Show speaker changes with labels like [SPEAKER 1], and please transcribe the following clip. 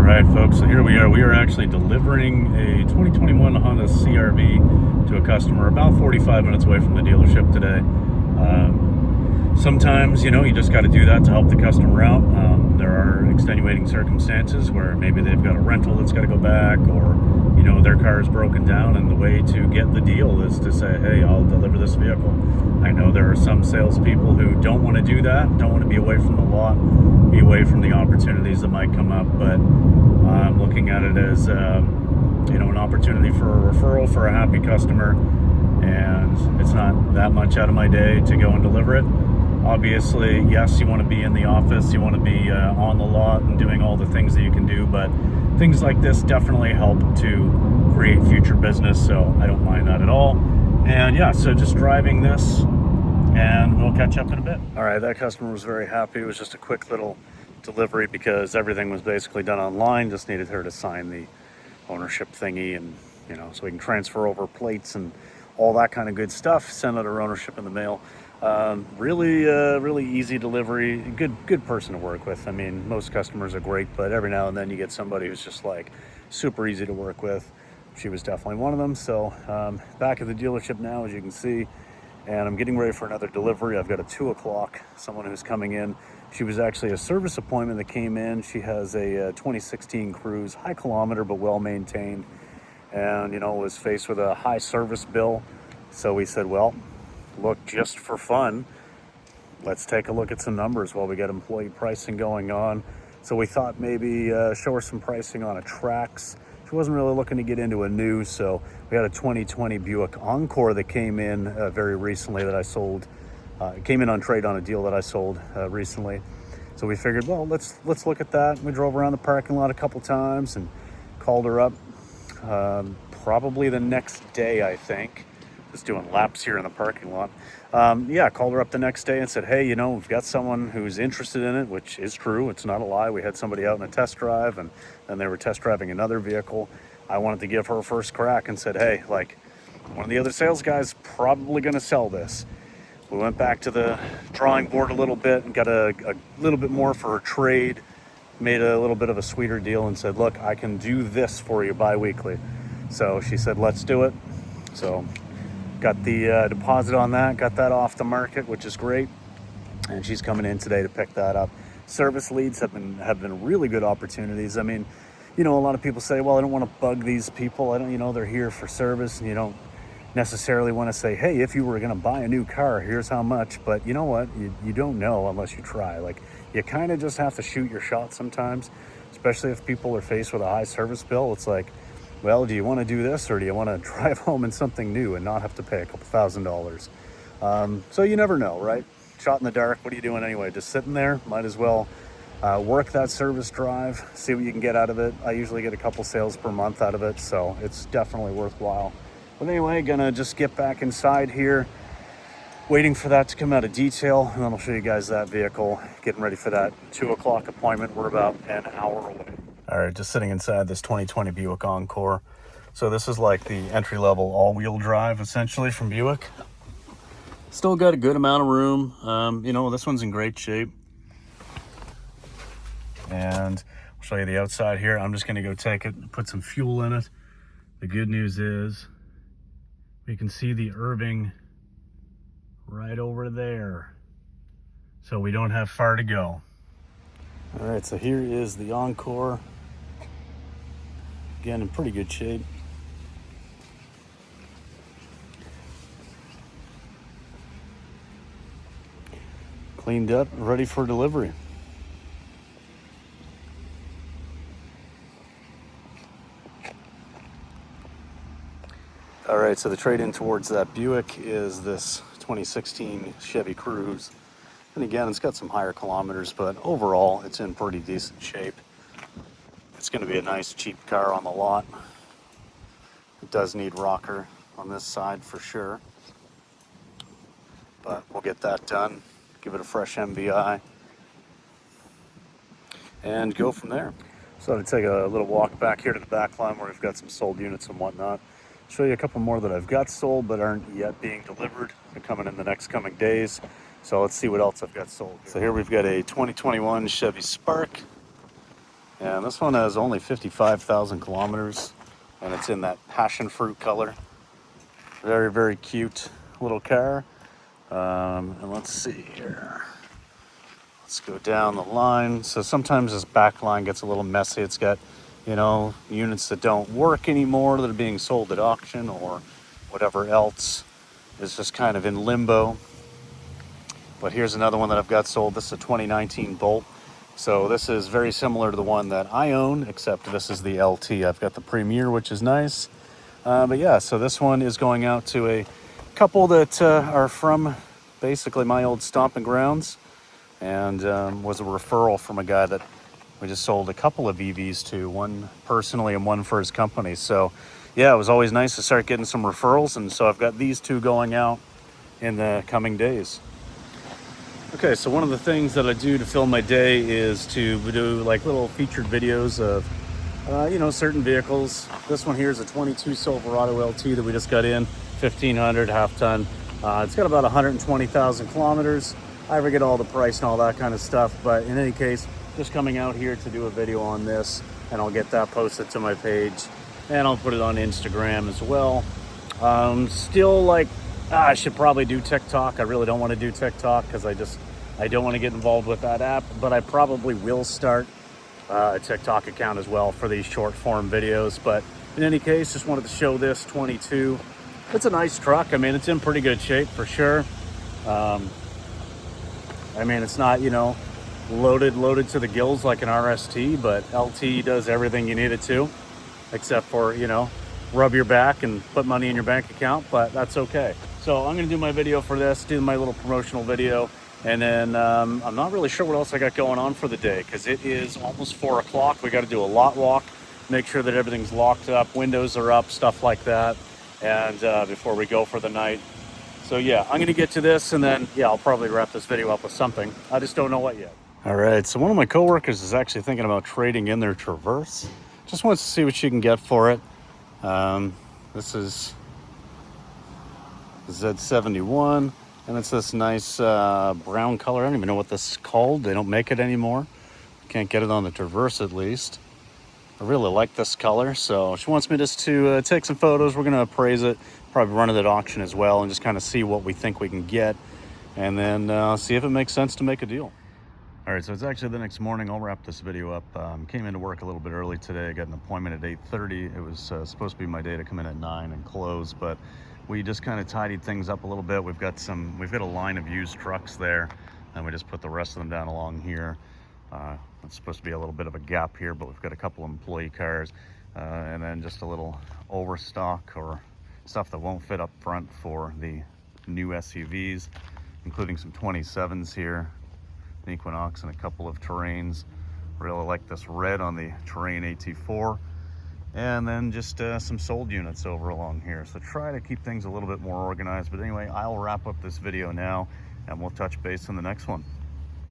[SPEAKER 1] right, folks, so here we are. We are actually delivering a 2021 Honda CR-V to a customer about 45 minutes away from the dealership today. Sometimes, you just got to do that to help the customer out. There are extenuating circumstances where maybe they've got a rental that's got to go back, or their car is broken down, and the way to get the deal is to say, hey, I'll deliver this vehicle. I know there are some salespeople who don't want to do that, don't want to be away from the lot, be away from the opportunities that might come up, but I'm looking at it as an opportunity for a referral for a happy customer, and it's not that much out of my day to go and deliver it. Obviously, yes, you want to be in the office, you want to be on the lot and doing all the things that you can do, but things like this definitely help to create future business, so I don't mind that at all. And yeah, so just driving this, and we'll catch up in a bit. All right, that customer was very happy. It was just a quick little delivery because everything was basically done online. Just needed her to sign the ownership thingy, and so we can transfer over plates and all that kind of good stuff, send out her ownership in the mail. Really easy delivery. Good person to work with. I mean, most customers are great, but every now and then you get somebody who's just like super easy to work with. She was definitely one of them. So back at the dealership now, as you can see, and I'm getting ready for another delivery. I've got a 2 o'clock, someone who's coming in. She was actually a service appointment that came in. She has a 2016 Cruze, high kilometer but well maintained, and was faced with a high service bill. So we said, well, look, just for fun, let's take a look at some numbers while we get employee pricing going on. So we thought maybe show her some pricing on a Trax. She wasn't really looking to get into a new, so we had a 2020 Buick Encore that came in very recently that I sold. It came in on trade on a deal that I sold recently. So we figured, well, let's look at that. We drove around the parking lot a couple times and called her up probably the next day, I think. Just doing laps here in the parking lot. Called her up the next day and said, hey, we've got someone who's interested in it, which is true. It's not a lie. We had somebody out in a test drive, and then they were test driving another vehicle. I wanted to give her a first crack and said, hey, one of the other sales guys probably going to sell this. We went back to the drawing board a little bit and got a little bit more for her trade, made a little bit of a sweeter deal and said, look, I can do this for you bi-weekly. So she said, let's do it. So got the deposit on that, got that off the market, which is great. And she's coming in today to pick that up. Service leads have been really good opportunities. I mean, a lot of people say, well, I don't want to bug these people. I don't, they're here for service, and you don't necessarily want to say, hey, if you were going to buy a new car, here's how much. But you know what? You don't know unless you try. You kind of just have to shoot your shot sometimes, especially if people are faced with a high service bill. It's like, well, do you want to do this, or do you want to drive home in something new and not have to pay a couple $1,000s? So you never know, right? Shot in the dark. What are you doing anyway? Just sitting there? Might as well work that service drive, see what you can get out of it. I usually get a couple sales per month out of it, so it's definitely worthwhile. But anyway, gonna just get back inside here, waiting for that to come out of detail, and then I'll show you guys that vehicle, getting ready for that 2 o'clock appointment. We're about an hour away. All right, just sitting inside this 2020 Buick Encore. So this is like the entry-level all-wheel drive, essentially, from Buick. Still got a good amount of room. This one's in great shape. And I'll show you the outside here. I'm just gonna go take it and put some fuel in it. The good news is we can see the Irving right over there. So we don't have far to go. All right, so here is the Encore. Again, in pretty good shape. Cleaned up, ready for delivery. All right, so the trade-in towards that Buick is this 2016 Chevy Cruze. And again, it's got some higher kilometers, but overall, it's in pretty decent shape. It's going to be a nice, cheap car on the lot. It does need rocker on this side for sure, but we'll get that done, give it a fresh MVI, and go from there. So to take a little walk back here to the back line where we've got some sold units and whatnot. Show you a couple more that I've got sold but aren't yet being delivered. They're coming in the next coming days. So let's see what else I've got sold here. So here we've got a 2021 Chevy Spark. And this one has only 55,000 kilometers, and it's in that passion fruit color. Very, very cute little car. And let's see here. Let's go down the line. So sometimes this back line gets a little messy. It's got, you know, units that don't work anymore that are being sold at auction, or whatever else is just kind of in limbo. But here's another one that I've got sold. This is a 2019 Bolt. So this is very similar to the one that I own, except this is the LT. I've got the Premier, which is nice. But yeah, so this one is going out to a couple that are from basically my old stomping grounds, and was a referral from a guy that we just sold a couple of EVs to, one personally and one for his company. So yeah, it was always nice to start getting some referrals, and so I've got these two going out in the coming days. Okay, so one of the things that I do to fill my day is to do like little featured videos of you know, certain vehicles. This one here is a 22 Silverado LT that we just got in, 1500 half ton. It's got about 120,000 kilometers. I forget all the price and all that kind of stuff, but in any case, just coming out here to do a video on this, and I'll get that posted to my page, and I'll put it on Instagram as well. Still like, I should probably do TikTok. I really don't want to do TikTok because I don't want to get involved with that app, but I probably will start a TikTok account as well for these short form videos. But in any case, just wanted to show this 22. It's a nice truck. I mean, it's in pretty good shape for sure. I mean, it's not, you know, loaded to the gills like an RST, but LT does everything you need it to, except for, you know, rub your back and put money in your bank account, but that's okay. So I'm gonna do my video for this, do my little promotional video. And then I'm not really sure what else I got going on for the day, because it is almost 4 o'clock. We got to do a lot walk, make sure that everything's locked up, windows are up, stuff like that, and before we go for the night. So yeah, I'm going to get to this, and then yeah, I'll probably wrap this video up with something. I just don't know what yet. All right, so one of my coworkers is actually thinking about trading in their Traverse. Just wants to see what she can get for it. This is Z71. And it's this nice brown color. I don't even know what this is called. They don't make it anymore. Can't get it on the Traverse at least. I really like this color. So she wants me just to take some photos. We're going to appraise it, probably run it at auction as well, and just kind of see what we think we can get. And then see if it makes sense to make a deal. All right, so it's actually the next morning. I'll wrap this video up. Came into work a little bit early today. I got an appointment at 8:30. It was supposed to be my day to come in at 9 and close, but we just kind of tidied things up a little bit. We've got a line of used trucks there, and we just put the rest of them down along here. It's supposed to be a little bit of a gap here, but we've got a couple of employee cars, and then just a little overstock or stuff that won't fit up front for the new SUVs, including some 27s here, an Equinox and a couple of Terrains. Really like this red on the Terrain AT4. And then just some sold units over along here. So try to keep things a little bit more organized. But anyway, I'll wrap up this video now, and we'll touch base in the next one.